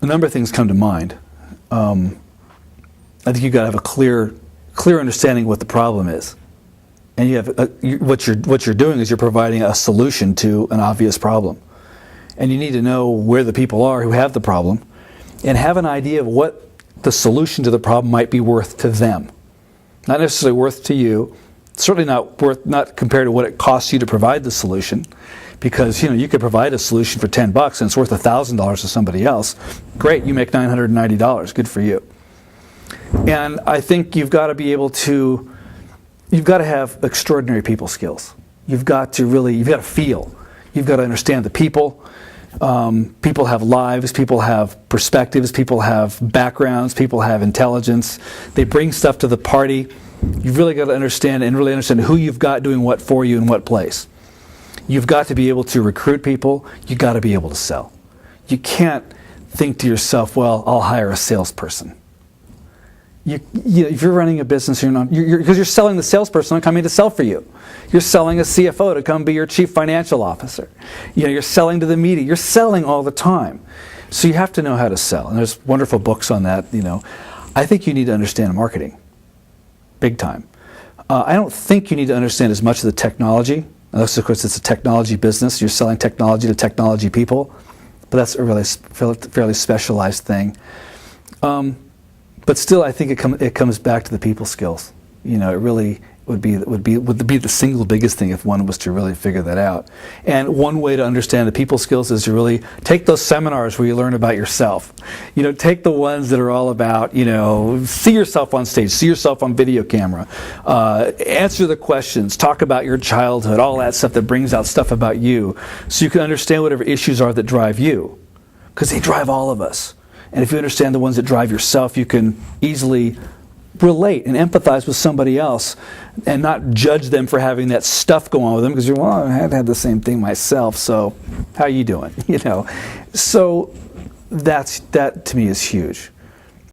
a number of things come to mind. I think you've got to have a clear understanding of what the problem is. And you have what you're doing is you're providing a solution to an obvious problem. And you need to know where the people are who have the problem and have an idea of what the solution to the problem might be worth to them. Not necessarily worth to you, certainly not compared to what it costs you to provide the solution, because you could provide a solution for $10 and it's worth $1,000 to somebody else. Great, you make $990, good for you. And I think you've got to have extraordinary people skills. You've got to feel. You've got to understand the people. People have lives, people have perspectives, people have backgrounds, people have intelligence. They bring stuff to the party. You've really got to understand who you've got doing what for you in what place. You've got to be able to recruit people. You've got to be able to sell. You can't think to yourself, well, I'll hire a salesperson. If you're running a business, because you're selling the salesperson coming to sell for you. You're selling a CFO to come be your chief financial officer. You're selling to the media. You're selling all the time. So you have to know how to sell. And there's wonderful books on that. I think you need to understand marketing, big time. I don't think you need to understand as much of the technology. Unless, of course, it's a technology business. You're selling technology to technology people. But that's a really fairly specialized thing. But still, I think it comes back to the people skills. It really would be the single biggest thing if one was to really figure that out. And one way to understand the people skills is to really take those seminars where you learn about yourself. Take the ones that are all about, see yourself on stage, see yourself on video camera, answer the questions, talk about your childhood, all that stuff that brings out stuff about you, so you can understand whatever issues are that drive you, because they drive all of us. And if you understand the ones that drive yourself, you can easily relate and empathize with somebody else and not judge them for having that stuff go on with them, because I had the same thing myself, so how are you doing? So that to me is huge.